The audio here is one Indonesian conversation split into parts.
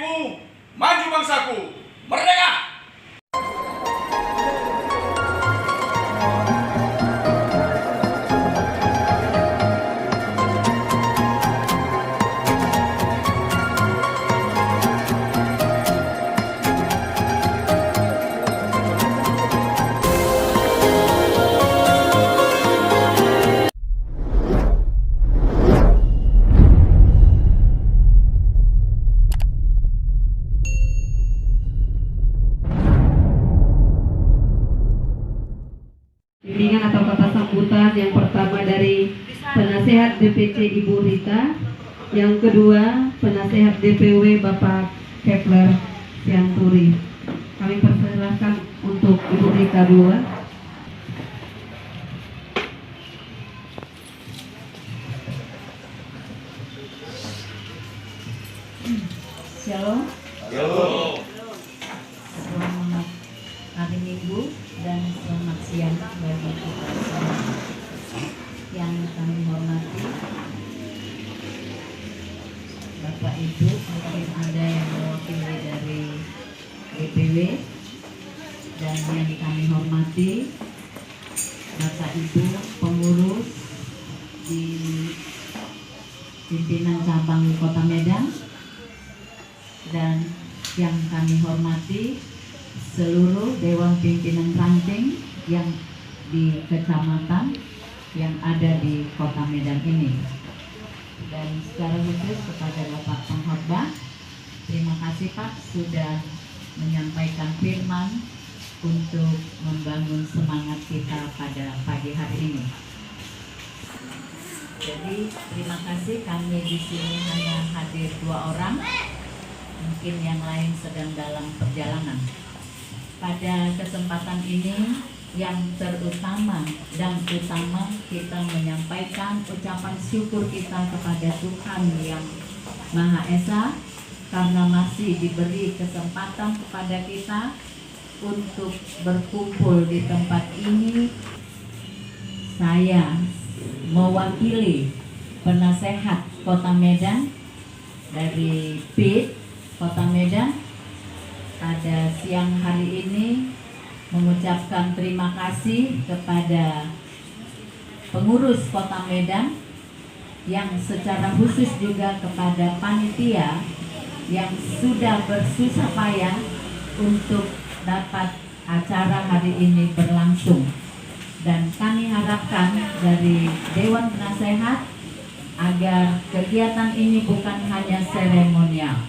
negeriku, maju bangsaku, merdeka! Bimbingan atau kata sambutan yang pertama dari penasehat DPC Ibu Rita, yang kedua penasehat DPW Bapak Kepler Sianturi. Kami persilahkan untuk Ibu Rita dulu. Shalom. Shalom. Selamat hari Minggu dan selamat siang bagi kita semua. Yang kami hormati Bapak Ibu, mungkin ada yang mewakili dari DPW, dan yang kami hormati Bapak Ibu pengurus di pimpinan cabang Kota Medan, dan yang kami hormati seluruh Dewan Pimpinan Ranting yang di kecamatan yang ada di Kota Medan ini. Dan secara khusus kepada Bapak Pengkhotbah, terima kasih Pak sudah menyampaikan firman untuk membangun semangat kita pada pagi hari ini. Jadi terima kasih, kami di sini hanya hadir 2 orang. Mungkin yang lain sedang dalam perjalanan. Pada kesempatan ini yang terutama dan utama kita menyampaikan ucapan syukur kita kepada Tuhan yang Maha Esa karena masih diberi kesempatan kepada kita untuk berkumpul di tempat ini. Saya mewakili penasehat Kota Medan dari PIT Kota Medan pada siang hari ini mengucapkan terima kasih kepada pengurus Kota Medan, yang secara khusus juga kepada panitia yang sudah bersusah payah untuk dapat acara hari ini berlangsung. Dan kami harapkan dari Dewan Penasehat agar kegiatan ini bukan hanya seremonial,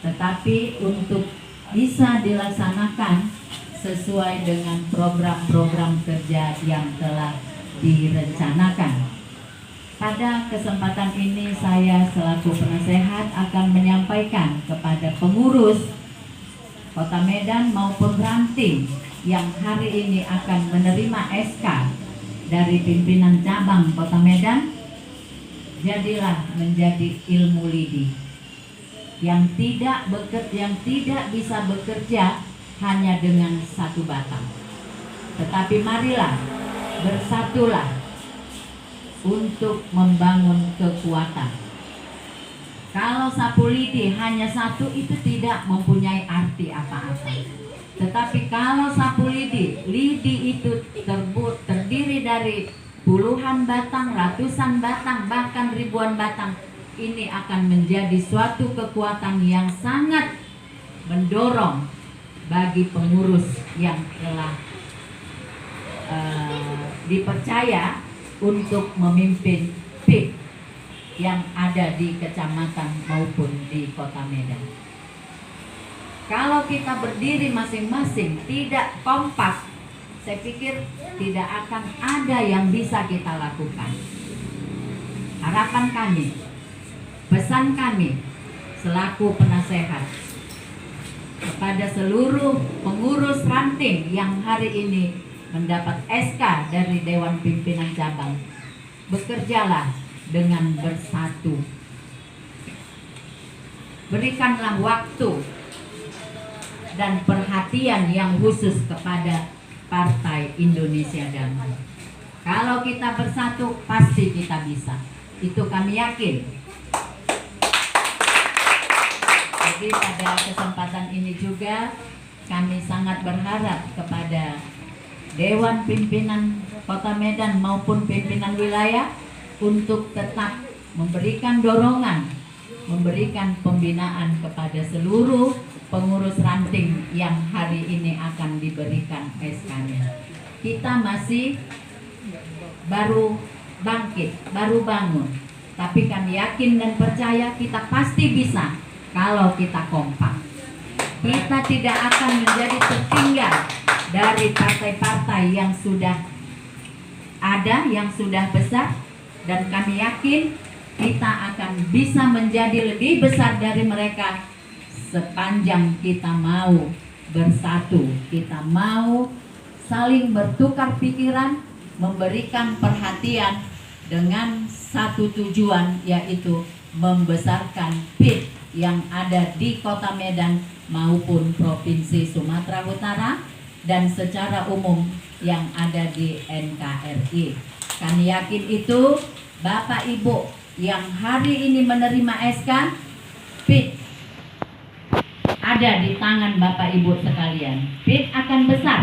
tetapi untuk bisa dilaksanakan sesuai dengan program-program kerja yang telah direncanakan. Pada kesempatan ini saya selaku penasehat akan menyampaikan kepada pengurus Kota Medan maupun Ranting yang hari ini akan menerima SK dari pimpinan cabang Kota Medan, jadilah menjadi ilmu lidi yang tidak bisa bekerja hanya dengan satu batang, tetapi marilah bersatulah untuk membangun kekuatan. Kalau sapu lidi hanya satu itu tidak mempunyai arti apa-apa, tetapi kalau sapu lidi itu terdiri dari puluhan batang, ratusan batang, bahkan ribuan batang, ini akan menjadi suatu kekuatan yang sangat mendorong bagi pengurus yang telah dipercaya untuk memimpin PIT yang ada di kecamatan maupun di Kota Medan. Kalau kita berdiri masing-masing tidak kompak, saya pikir tidak akan ada yang bisa kita lakukan. Harapan kami, pesan kami selaku penasehat kepada seluruh pengurus Ranting yang hari ini mendapat SK dari Dewan Pimpinan Cabang, bekerjalah dengan bersatu. Berikanlah waktu dan perhatian yang khusus kepada Partai Indonesia Damai. Kalau kita bersatu, pasti kita bisa. Itu kami yakin. Jadi pada kesempatan ini juga kami sangat berharap kepada Dewan Pimpinan Kota Medan maupun pimpinan wilayah untuk tetap memberikan dorongan, memberikan pembinaan kepada seluruh pengurus ranting yang hari ini akan diberikan SK-nya. Kita masih baru bangkit, baru bangun, tapi kami yakin dan percaya kita pasti bisa kalau kita kompak. Kita tidak akan menjadi tertinggal dari partai-partai yang sudah ada, yang sudah besar, dan kami yakin kita akan bisa menjadi lebih besar dari mereka sepanjang kita mau bersatu, kita mau saling bertukar pikiran, memberikan perhatian dengan satu tujuan, yaitu membesarkan PIT yang ada di Kota Medan maupun Provinsi Sumatera Utara dan secara umum yang ada di NKRI. Kami yakin itu Bapak Ibu yang hari ini menerima SK PIT ada di tangan Bapak Ibu sekalian. PIT akan besar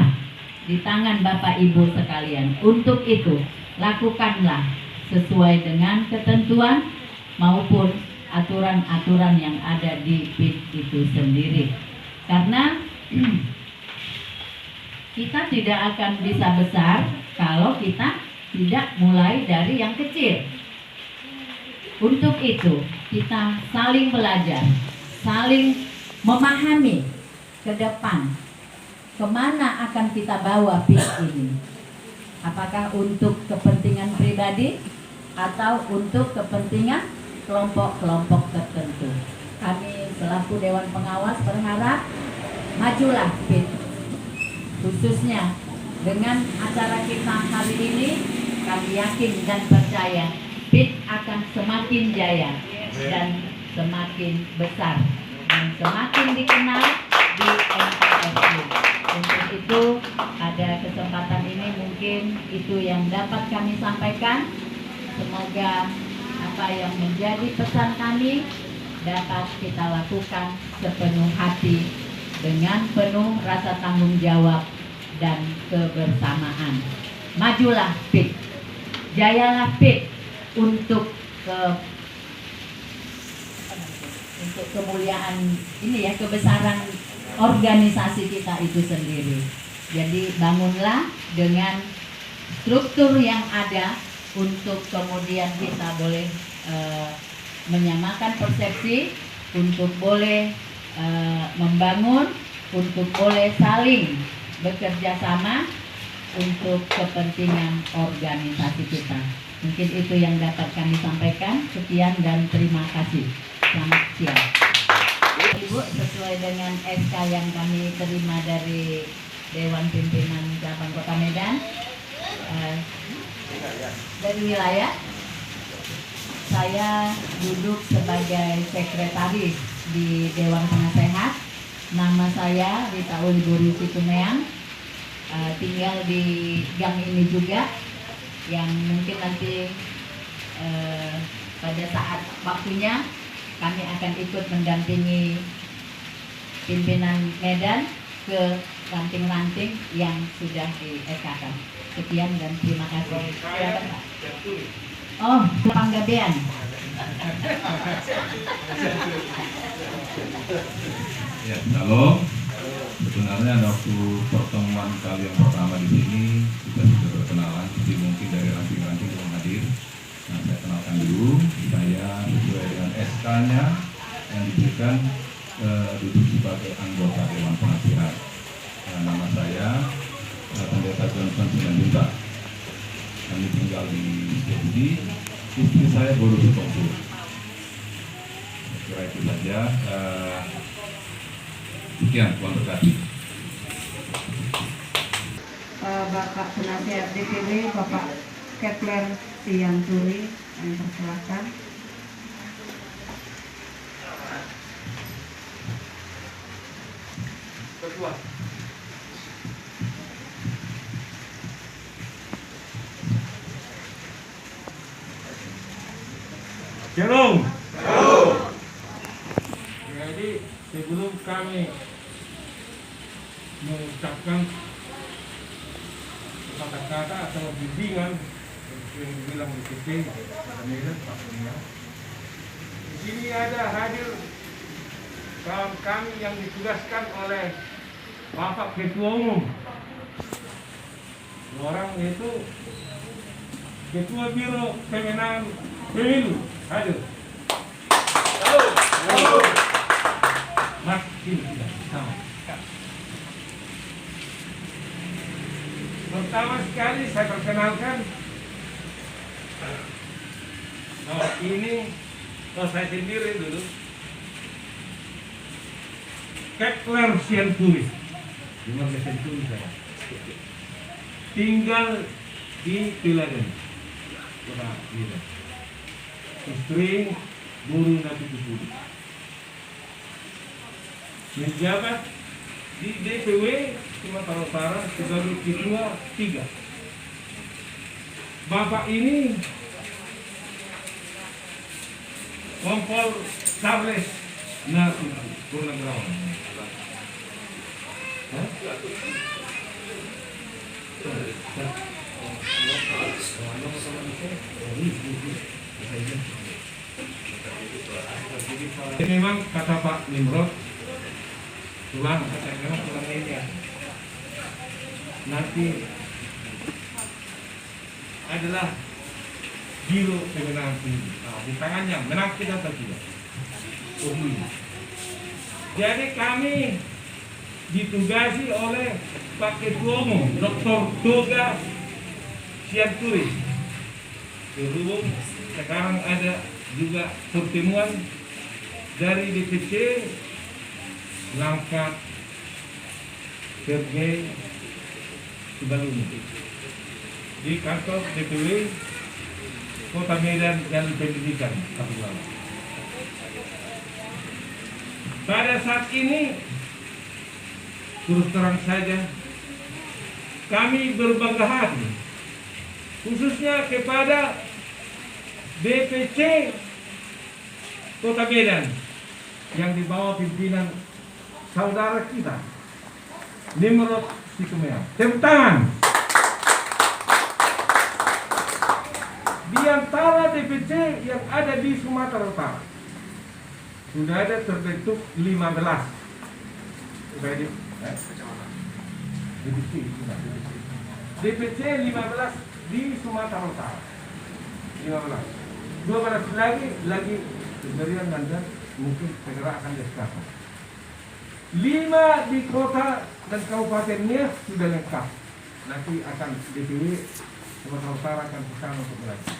di tangan Bapak Ibu sekalian. Untuk itu, lakukanlah sesuai dengan ketentuan maupun aturan-aturan yang ada di PIT itu sendiri. Karena kita tidak akan bisa besar kalau kita tidak mulai dari yang kecil. Untuk itu, kita saling belajar, saling memahami ke depan kemana akan kita bawa PIT ini. Apakah untuk kepentingan pribadi atau untuk kepentingan kelompok-kelompok tertentu. Kami selaku Dewan Pengawas berharap majulah PIT. Khususnya dengan acara kita hari ini, kami yakin dan percaya PIT akan semakin jaya dan semakin besar dan semakin dikenal di NKRI. Untuk itu, pada kesempatan ini mungkin itu yang dapat kami sampaikan. Semoga apa yang menjadi pesan kami dapat kita lakukan sepenuh hati dengan penuh rasa tanggung jawab dan kebersamaan. Majulah PIT, jayalah PIT untuk kemuliaan ini ya, kebesaran organisasi kita itu sendiri. Jadi bangunlah dengan struktur yang ada untuk kemudian kita boleh menyamakan persepsi, untuk boleh membangun, untuk boleh saling bekerja sama untuk kepentingan organisasi kita. Mungkin itu yang dapat kami sampaikan. Sekian dan terima kasih. Selamat siang. Ibu, sesuai dengan SK yang kami terima dari Dewan Pimpinan Cabang Kota Medan dari wilayah, saya duduk sebagai sekretaris di Dewan Penasehat. Nama saya Rita Uliburi Situmeang, tinggal di gang ini juga, yang mungkin nanti pada saat waktunya kami akan ikut mendampingi pimpinan Medan ke ranting-ranting yang sudah di-SK-kan. Sekian dan terima kasih. Oh, Panggabean. Ya, halo. Sebenarnya waktu pertemuan kali yang pertama di sini kita sudah berkenalan, jadi mungkin dari ranting-ranting yang hadir. Nah, saya kenalkan dulu, saya sesuai dengan SK-nya yang diberikan duduk sebagai anggota Dewan Penasehat. Nama saya Pendeta Johnson Simanjuntak. Kami tinggal di Setiabudi, istri saya baru berkumpul. Kira itu saja. Sekian, Tuhan berkati. Bapak Penasihat DPW, Bapak Kepler Sianturi, yang persilakan. Shalom. Jadi sebelum kami mengucapkan kata-kata atau bimbingan yang dibilang DPC Medan Pak Kurnia, di sini ada hadir kawan kami yang ditugaskan oleh Bapak Ketua Umum. Dua orang yaitu Ketua Biro Pemenangan Pemilu hadir. Mas, sini kita sama. Pertama sekali saya perkenalkan, ini saya sendiri dulu, Kepler Sianturi, di mana Sianturi saya, tinggal di Piladen, kota Piladen, istri Guru Nabi Kupudi, menjabat di DPW Sumatera Utara sebagai ketua 3. Bapak ini Kompol Charles Purnagrawan. Memang kata Pak Nimrod, pulang ini ya. Nanti adalah Biro Pemenangan Pemilu. Di tangannya menang kita atau tidak. Jadi kami ditugasi oleh Pak Ketua Umum Dr. Toga Sianturi. Berhubung sekarang ada juga pertemuan dari DPC Langkat Sergei Sibaluni di kantor DPW Kota Medan dan Pendidikan Kabupaten. Pada saat ini terus terang saja kami berbangga hati khususnya kepada DPC Kota Medan yang dibawa pimpinan saudara kita Nimrod Sikumea. Tepuk tangan. Di antara DPC yang ada di Sumatera Utara sudah ada terbentuk 15 DPC 15 di Sumatera Utara, 15, 12 lagi pemberian mandat mungkin segera akan disekarang. 5 di kota dan kabupatennya sudah lengkap. Nanti akan DPW Sumatera Utara akan kesana untuk melanjutkan.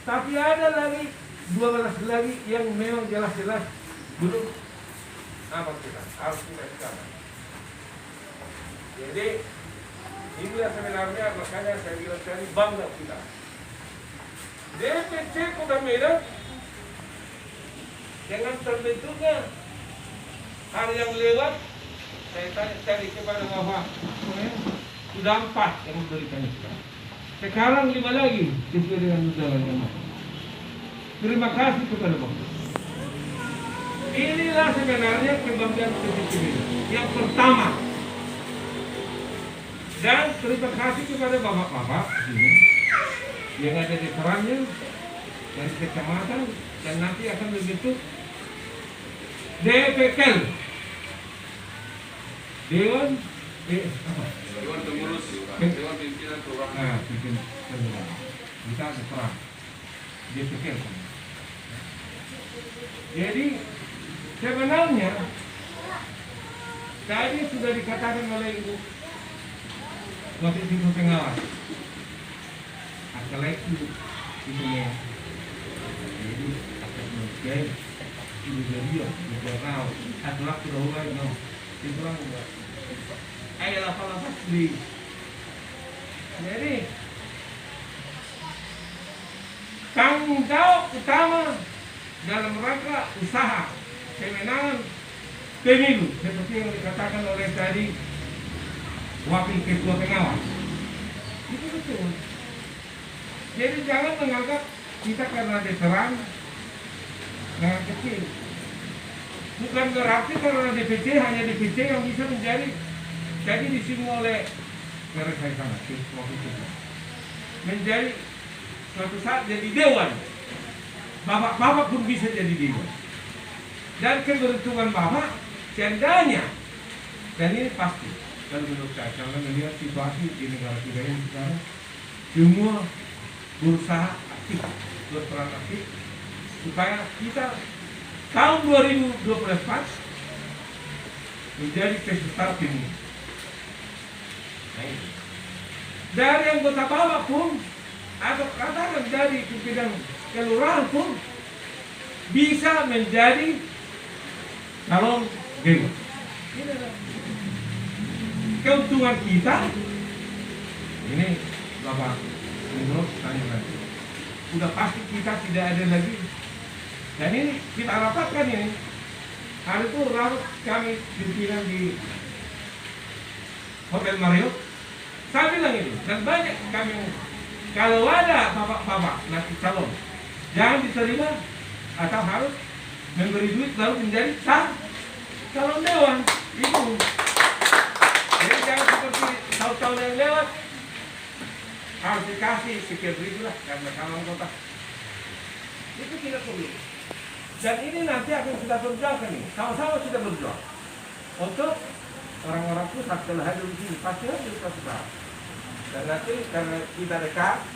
Tapi ada lagi 12 lagi yang memang jelas-jelas belum apa kita harus kita sekarang. Jadi inilah sebenarnya makanya saya bilang tadi bangga kita. DPC Kota Medan dengan terbentuknya hari yang lewat, saya tanya tadi kepada Bapak, sudah 4 yang memberikan itu. Sekarang 5 lagi sesuai dengan undangan. Terima kasih kepada Bapak. Inilah sebenarnya kebanggaan DPC yang pertama. Dan terima kasih kepada bapak-bapak ini yang ada di perannya dari kecamatan dan nanti akan dibentuk DPKL. Dewan Pengurus Dewan Pimpinan Kelurahan. Pimpinan Kelurahan. Kita ada peran DPKL. Jadi sebenarnya tadi sudah dikatakan oleh Ibu Wakil Tim Pengawas akalai itu ya. Jadi akan mungkin itu dia tahu adalah kedahuluan no itu orang enggak ayat apa di jadi tanggung jawab utama dalam rangka usaha kemenangan pemilu seperti yang dikatakan oleh tadi Wakil Ketua Pengawas itu betul. Jadi jangan menganggap kita karena veteran dengan kecil. Bukan berarti karena DPC hanya DPC yang bisa menjadi disinggung oleh mereka saya sana, menjadi suatu saat jadi dewan. Bapak pun bisa jadi dewan. Dan keberuntungan Bapak seandainya, dan ini pasti kalau menurut saya, karena melihat situasi di negara kita ini sekarang, semua berusaha aktif, berperan aktif supaya kita tahun 2024 menjadi peserta pemilu. Nah, ini. Dari anggota Bapak pun atau katakan dari pimpinan kelurahan pun bisa menjadi calon dewan. Ini adalah keuntungan kita. Ini Bapak menurut tanya lagi. Udah pasti kita tidak ada lagi. Dan ini kita rapatkan ini. Hari itu rapat kami pimpinan di Hotel Marriott. Saya bilang ini, dan banyak kami, kalau ada bapak-bapak nanti calon, jangan diterima atau harus memberi duit lalu menjadi calon dewan. Itu. Jadi jangan seperti tahun-tahun yang lewat harus dikasih sekian ribu lah karena calon kota. Itu tidak perlu. Dan ini nanti akan kita perjuangkan ini, sama-sama sudah berjuang untuk orang-orang pusat telah hadir di sini pasti harus kita. Dan nanti karena kita dekat,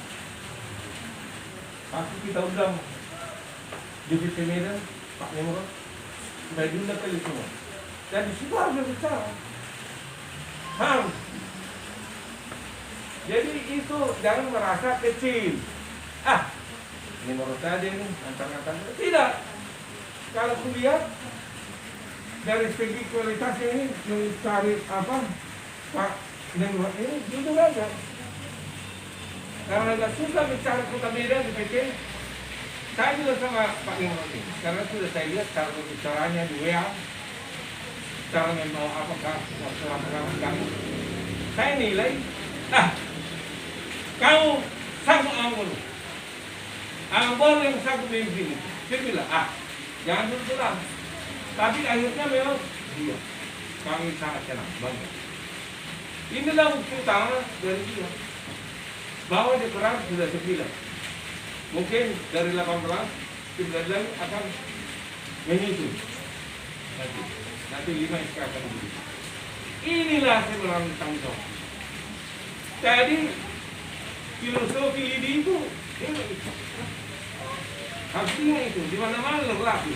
pasti kita undang DPC Medan, Pak Nimrod, supaya diundang ke semua. Dan di situ harus berbicara. Harus. Jadi itu jangan merasa kecil. Ini menurut saya ini antara-antara. Tidak. Kalau kuliah dari segi kualitasnya ini mencari apa Pak Nimrod ini jujur aja. Karena agak susah mencari kota Medan di PC. Saya juga sama Pak Nimrod ini. Karena sudah saya lihat cara bicaranya di WA, cara membawa apakah surat-surat kami. Saya nilai, kamu sanggup Ambon yang sanggup memimpin. Saya bilang, jangan dulu. Tapi akhirnya memang dia. Kami sangat senang, bangga. Inilah bukti utama dari dia. Bahwa di perang sudah 9. Mungkin dari 18, 9 akan menyusul. Nanti 5 SK akan begitu. Inilah sebenarnya tanggung jawab. Jadi filosofi ini itu artinya itu di mana-mana berlaku.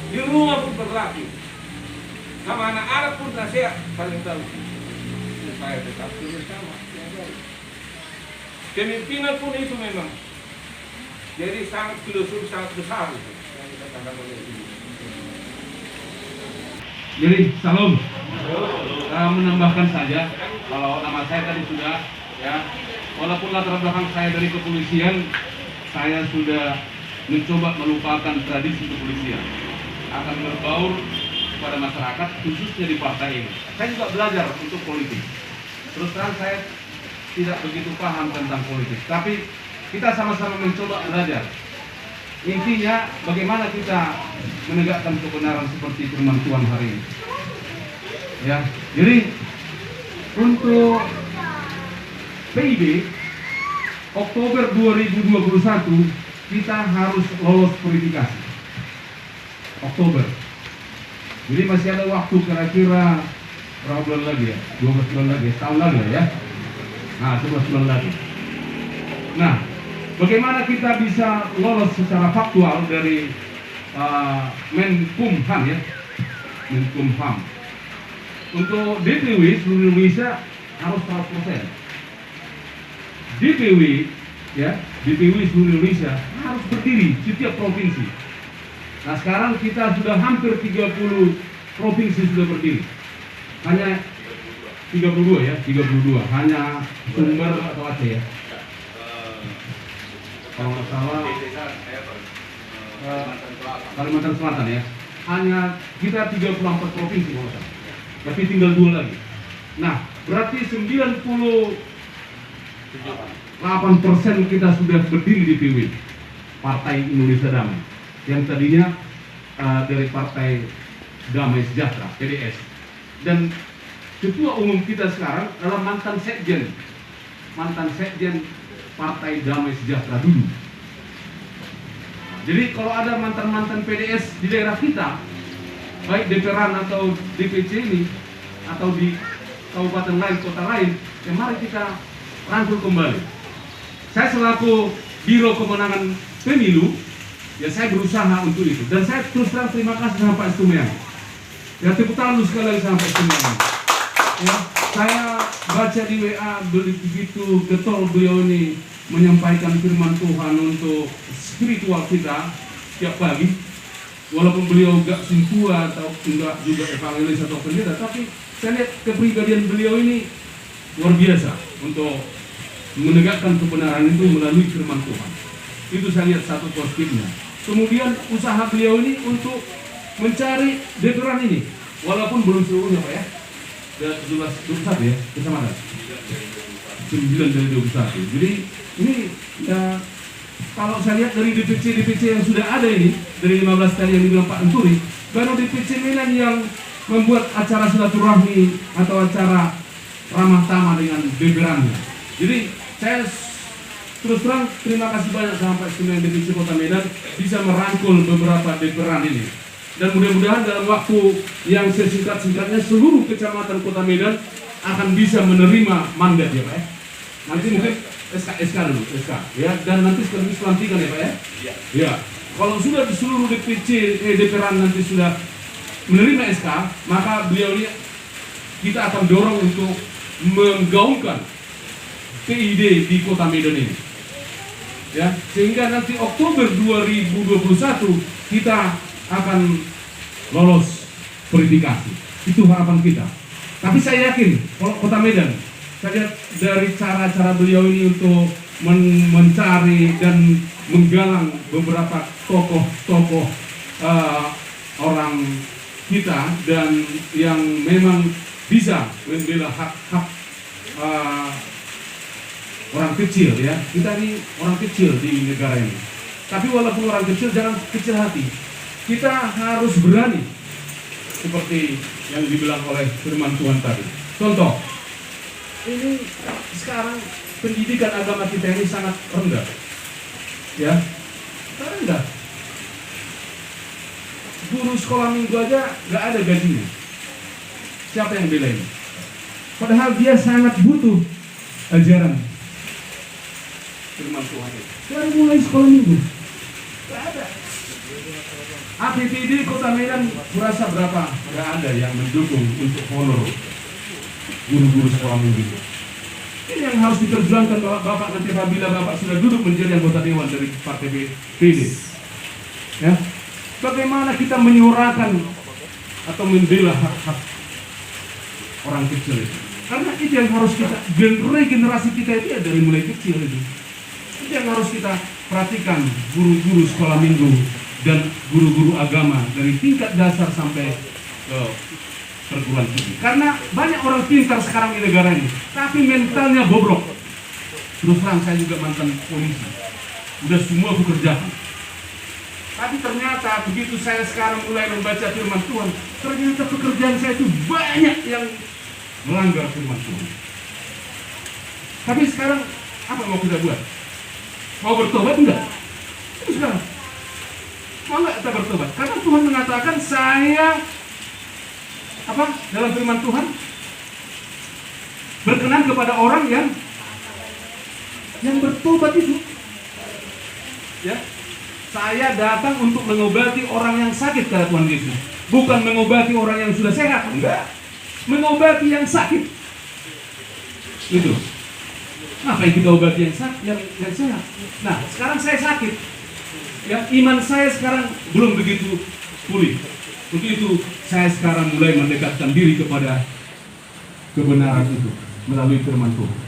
Di rumah pun berlaku. Sama anak-anak pun nasihat paling tahu. Supaya tetap bersama. Kemimpinan pun itu memang. Jadi sangat filosofi sangat besar itu yang kita katakan oleh ini. Jadi salam. Menambahkan saja kalau nama saya tadi sudah ya, walaupun latar belakang saya dari kepolisian, saya sudah mencoba melupakan tradisi kepolisian, akan berbaur kepada masyarakat khususnya di partai ini. Saya juga belajar untuk politik. Terus terang saya tidak begitu paham tentang politik, tapi kita sama-sama mencoba belajar. Intinya bagaimana kita menegakkan kebenaran seperti firman Tuhan hari ini. Ya, jadi untuk PIB Oktober 2021 kita harus lolos verifikasi. Oktober. Jadi masih ada waktu kira-kira berapa bulan lagi ya? 12 bulan lagi, setahun lagi ya. Nah, 12 bulan lagi. Nah, bagaimana kita bisa lolos secara faktual dari Menkumham ya? Menkumham. Untuk DPW seluruh Indonesia harus 100%. DPW ya, DPW seluruh Indonesia harus berdiri setiap provinsi. Nah, sekarang kita sudah hampir 30 provinsi sudah berdiri. Hanya 32 ya, 32. Hanya Sumber atau Aceh ya. Kalau nggak salah Kalimantan Selatan ya. Hanya kita 34 provinsi kalau nggak salah. Tapi tinggal 2 lagi. Nah, berarti 98% kita sudah berdiri di PW Partai Indonesia Damai. Yang tadinya dari Partai Damai Sejahtera PDS, dan ketua umum kita sekarang adalah mantan sekjen Partai Damai Sejahtera dulu. Jadi kalau ada mantan PDS di daerah kita, baik DPRan atau DPC ini atau di kabupaten lain, kota lain, ya mari kita rangkul kembali. Saya selaku Biro Kemenangan Pemilu, ya saya berusaha untuk itu, dan saya terus terang terima kasih sama Pak Istumian. Ya tepuk tangan sekali lagi sama Pak Istumian. Ya, saya baca di WA begitu getol beliau ini menyampaikan firman Tuhan untuk spiritual kita setiap pagi. Walaupun beliau gak sintua atau enggak juga evangelis atau pendeta, tapi saya lihat kepribadian beliau ini luar biasa untuk menegakkan kebenaran itu melalui firman Tuhan. Itu saya lihat satu positifnya. Kemudian usaha beliau ini untuk mencari DPRan ini, walaupun belum seluruhnya Pak ya, 21 ya, kecamatan 9 dari 21. Jadi ini ya, kalau saya lihat dari DPC yang sudah ada ini, dari 15 tadi yang dibilang Pak Anturi, baru DPC Medan yang membuat acara silaturahmi atau acara ramah tamah dengan DPRan-nya. Jadi saya terus terang terima kasih banyak sama Pak Istumian DPC Kota Medan bisa merangkul beberapa DPRan ini. Dan mudah-mudahan dalam waktu yang sesingkat-singkatnya seluruh kecamatan Kota Medan akan bisa menerima mandat ya Pak ya. Nanti mungkin SK dulu, SK ya, dan nanti sekaligus pelantikan ya Pak ya. Iya. Ya. Kalau sudah di seluruh DPRan nanti sudah menerima SK, maka beliau ini kita akan dorong untuk menggaungkan PID di Kota Medan ini. Ya, sehingga nanti Oktober 2021 kita akan lolos verifikasi. Itu harapan kita. Tapi saya yakin kalau Kota Medan, saya lihat dari cara-cara beliau ini untuk mencari dan menggalang beberapa tokoh-tokoh orang kita dan yang memang bisa membela hak-hak orang kecil ya. Kita ini orang kecil di negara ini. Tapi walaupun orang kecil, jangan kecil hati. Kita harus berani seperti yang dibilang oleh firman Tuhan tadi. Contoh, ini sekarang pendidikan agama kita ini sangat rendah. Ya, rendah. Guru sekolah minggu aja nggak ada gajinya. Siapa yang bela ini? Padahal dia sangat butuh ajaran firman Tuhan. Dari mulai sekolah minggu nggak ada. APBD Kota Medan berasa berapa? Nggak ada yang mendukung untuk honor guru-guru sekolah minggu. Ini yang harus diperjuangkan Bapak nanti apabila Bapak sudah duduk menjadi anggota dewan dari Partai PD. Ya, bagaimana kita menyuarakan atau membela hak-hak orang kecil itu? Karena itu yang harus kita, generasi kita itu ya dari mulai kecil itu. Itu yang harus kita perhatikan, guru-guru sekolah minggu dan guru-guru agama dari tingkat dasar sampai ke perguruan tinggi. Karena banyak orang pintar sekarang di negara ini, tapi mentalnya bobrok. Terus terang saya juga mantan polisi, udah semua pekerjaan. Tapi ternyata begitu saya sekarang mulai membaca firman Tuhan, ternyata pekerjaan saya itu banyak yang melanggar firman Tuhan. Tapi sekarang apa mau kita buat? Mau bertobat enggak? Itu sekarang. Mau enggak kita bertobat? Karena Tuhan mengatakan saya apa dalam firman Tuhan berkenan kepada orang yang bertobat itu. Ya. Saya datang untuk mengobati orang yang sakit kata Tuhan Yesus. Bukan mengobati orang yang sudah sehat, enggak. Mengobati yang sakit. Itu. Apa yang kita obati yang sakit, yang sehat? Nah, sekarang saya sakit. Ya, iman saya sekarang belum begitu pulih. Untuk itu saya sekarang mulai mendekatkan diri kepada kebenaran itu melalui firman Tuhan.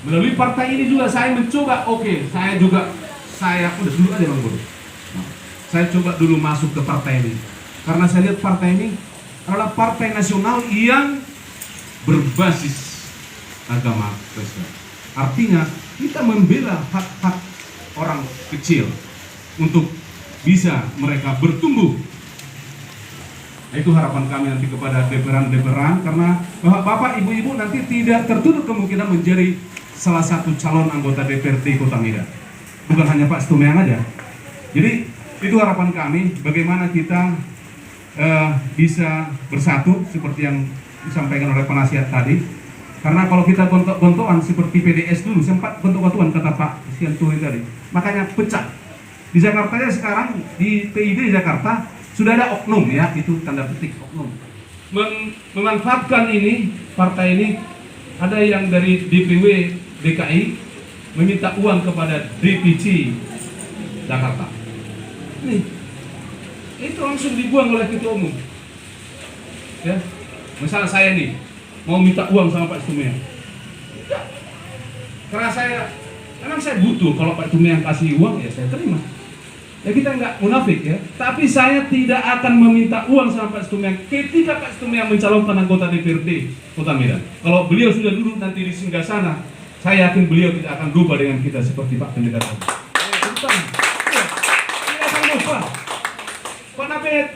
Melalui partai ini juga saya mencoba, saya udah dulu aja Bang Bodo. Saya coba dulu masuk ke partai ini. Karena saya lihat partai ini adalah partai nasional yang berbasis agama Kristen. Artinya kita membela hak-hak orang kecil untuk bisa mereka bertumbuh. Itu harapan kami nanti kepada deperan-deperan, karena Bapak Ibu-Ibu nanti tidak tertutup kemungkinan menjadi salah satu calon anggota DPRD Kota Medan. Bukan hanya Pak Stumeang aja. Jadi itu harapan kami, bagaimana kita bisa bersatu seperti yang disampaikan oleh penasihat tadi. Karena kalau kita gontok-gontokan seperti PDS dulu, sempat gontok-gontokan kata Pak Sianturi tadi, makanya pecah. Di Jakarta ya sekarang, di PID Jakarta sudah ada oknum, ya, itu tanda petik oknum, memanfaatkan ini, partai ini. Ada yang dari DPW DKI meminta uang kepada DPC Jakarta. Nih, itu langsung dibuang oleh ketua umum. Ya, misalnya saya nih mau minta uang sama Pak Stumeang, karena memang saya butuh. Kalau Pak Stumeang kasih uang, ya saya terima. Ya kita nggak munafik, ya. Tapi saya tidak akan meminta uang sama Pak Stumeang ketika Pak Stumeang mencalonkan anggota DPRD Kota Medan. Kalau beliau sudah duduk nanti di Singgasana, saya yakin beliau tidak akan lupa dengan kita seperti Pak Pendeta tadi. Tidak akan lupa. Pak Napet,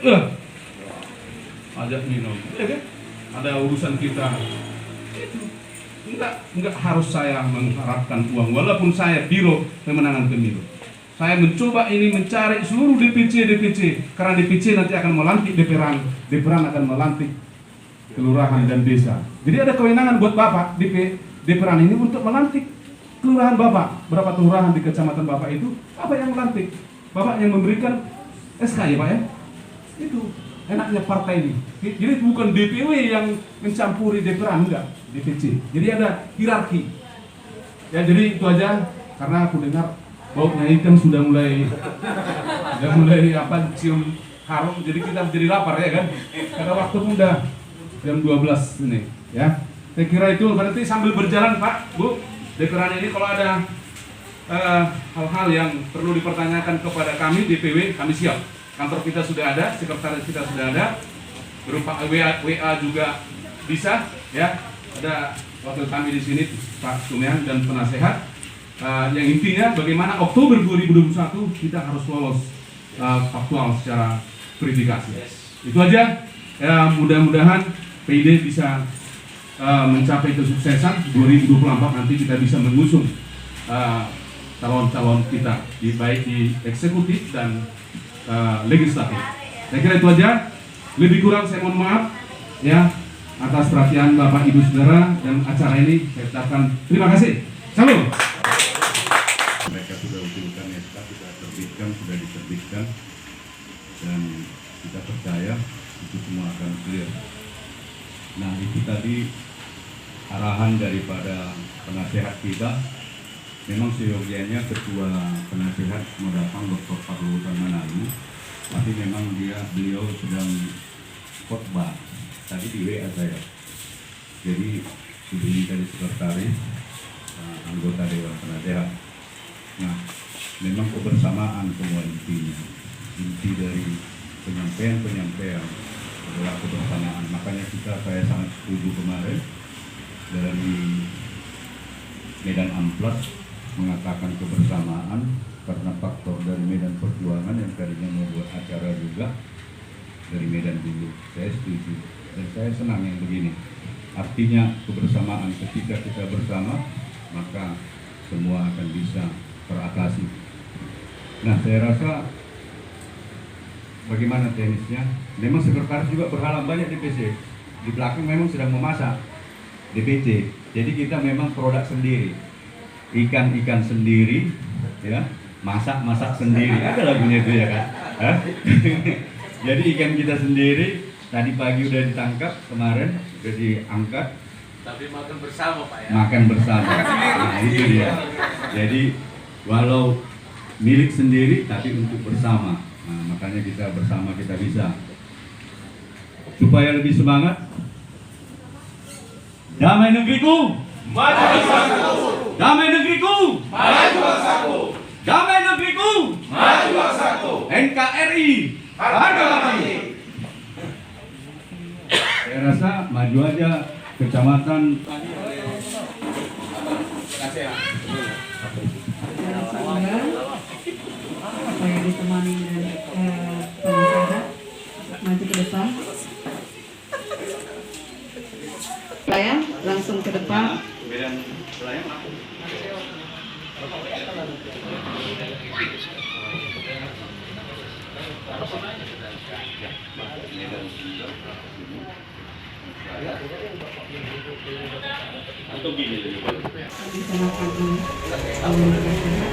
ajak minum, ya kan? Ada urusan kita. Enggak harus saya mengharapkan uang, walaupun saya biro pemenangan pemilu. Saya mencoba ini mencari seluruh DPC, karena DPC nanti akan melantik deperan akan melantik kelurahan dan desa. Jadi ada kewenangan buat Bapak deperan ini untuk melantik kelurahan Bapak. Berapa kelurahan di kecamatan Bapak itu, Bapak yang melantik, Bapak yang memberikan SK, ya Pak, ya. Itu enaknya partai ini. Jadi bukan DPW yang mencampuri deperan, enggak, DPC. Jadi ada hierarki. Ya, jadi itu aja, karena aku dengar baunya ikan sudah mulai cium harum, jadi kita menjadi lapar, ya kan? Karena waktu udah jam 12 ini, ya. Saya kira itu berarti sambil berjalan Pak, Bu, deperan ini kalau ada hal-hal yang perlu dipertanyakan kepada kami DPW, kami siap. Kantor kita sudah ada, sekretaris kita sudah ada, berupa WA juga bisa, ya. Ada wakil kami di sini Pak Stumeang dan penasehat. Yang intinya bagaimana Oktober 2021 kita harus lolos faktual secara verifikasi. Itu aja. Ya, mudah-mudahan PID bisa mencapai kesuksesan 2024, nanti kita bisa mengusung calon-calon kita baik di eksekutif dan legislatif. Saya kira itu aja. Lebih kurang saya mohon maaf, ya, atas perhatian Bapak Ibu Saudara dan acara ini. Saya ucapkan terima kasih. Salam. Mereka sudah usulkan SK, sudah diterbitkan, dan kita percaya itu semua akan clear. Nah, itu tadi arahan daripada penasehat kita. Memang seyogianya ketua penasehat mau datang Dr. Parlutan Manado, tapi memang beliau sedang khotbah tadi di WA saya. Jadi diberi dari sekretaris anggota Dewan Penasehat. Nah, memang kebersamaan semua intinya. Inti dari penyampaian adalah kebersamaan. Makanya saya sangat setuju kemarin dari Medan Amplas mengatakan kebersamaan karena faktor dari Medan Perjuangan yang tadinya membuat acara juga dari Medan dulu. Saya setuju dan saya senang yang begini. Artinya kebersamaan, ketika kita bersama maka semua akan bisa teratasi. Nah, saya rasa bagaimana teknisnya? Memang sekretaris juga berhalang banyak DPC. Di belakang memang sedang memasak DPC. Jadi kita memang produk sendiri. Ikan sendiri, ya, masak sendiri. Ada lagunya itu, ya kan? Jadi ikan kita sendiri. Tadi pagi udah ditangkap, kemarin udah diangkat. Tapi makan bersama Pak, ya. Makan bersama. Nah, itu dia. Jadi walau milik sendiri tapi untuk bersama. Nah, makanya kita bersama kita bisa. Supaya lebih semangat. Damai negeriku, Maju bangsaku, damai negeriku, maju bangsaku, damai negeriku, maju bangsaku. NKRI harga mati. Saya rasa maju aja kecamatan. Apa yang ditemani dengan penasehat maju ke depan. Saya langsung ke depan. Dikenalkan oleh penasehat.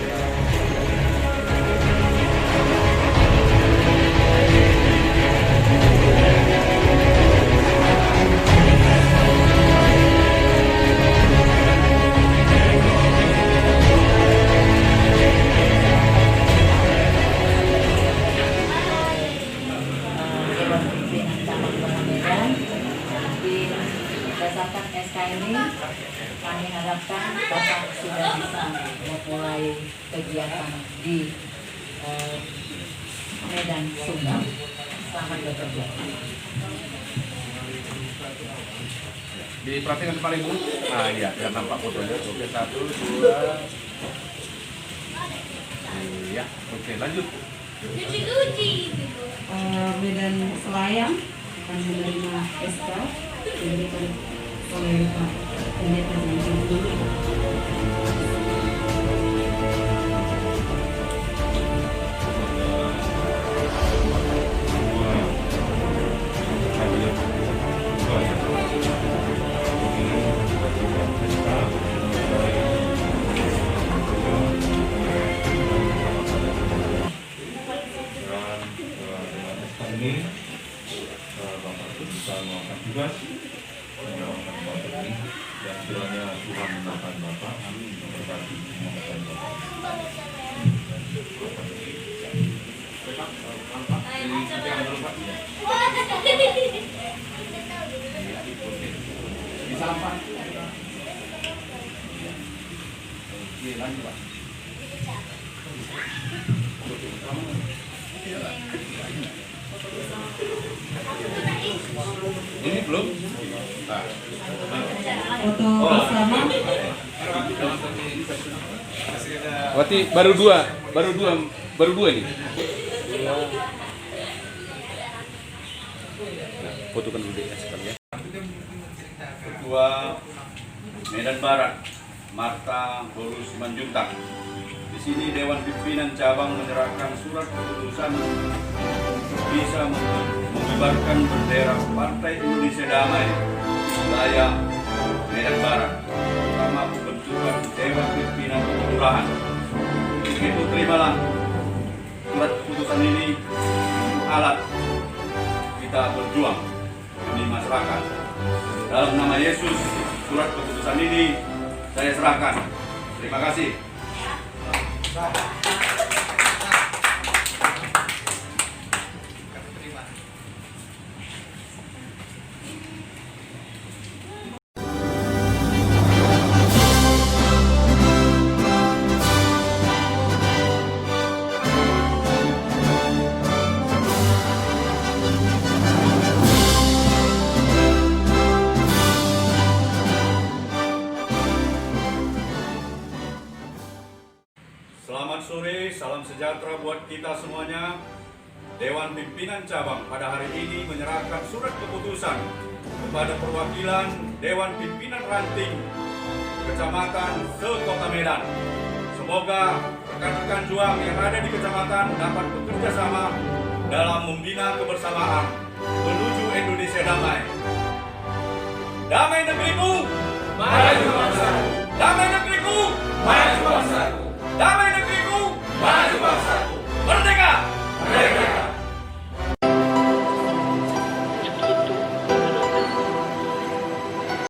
Dewan Pimpinan Cabang Kota Medan. Di berdasarkan SK ini kami harapkan Bapak sudah bisa memulai kegiatan di Medan Sunggal. Selamat bekerja. Diperhatikan kembali Bu. Nah iya, biar nampak fotonya. Oke, 1, 2. Iya, oke lanjut. Medan Selayang akan menerima SK diberikan oleh Pak Pendeta Zanjung. Ini Bapak bisa melakukan tugas menjalankan tugas ini dan kiranya Tuhan menyertai Bapak, amin, memberkati semua Bapak. Bisa apa? Oke, lanjut Pak. Ini belum? Nah. Foto bersama. Berarti baru dua ini. Fotokan dulu ya sekarang ya. Ketua Medan Barat, Marta Borus Simanjuntak. Di sini Dewan Pimpinan Cabang menyerahkan surat keputusan untuk bisa mengibarkan bendera Partai Indonesia Damai wilayah Medan Barat, terutama pembentukan Dewan Pimpinan Kelurahan. Itu terimalah surat keputusan ini, alat kita berjuang demi masyarakat. Dalam nama Yesus, surat keputusan ini saya serahkan. Terima kasih. Selamat sore, salam sejahtera buat kita semuanya. Dewan Pimpinan Cabang pada hari ini menyerahkan surat keputusan kepada perwakilan Dewan Pimpinan Ranting Kecamatan se-Kota Medan. Semoga rekan-rekan juang yang ada di kecamatan dapat bekerja sama dalam membina kebersamaan menuju Indonesia damai. Damai negeriku, Maju bangsa. damai negeriku, Maju bangsa.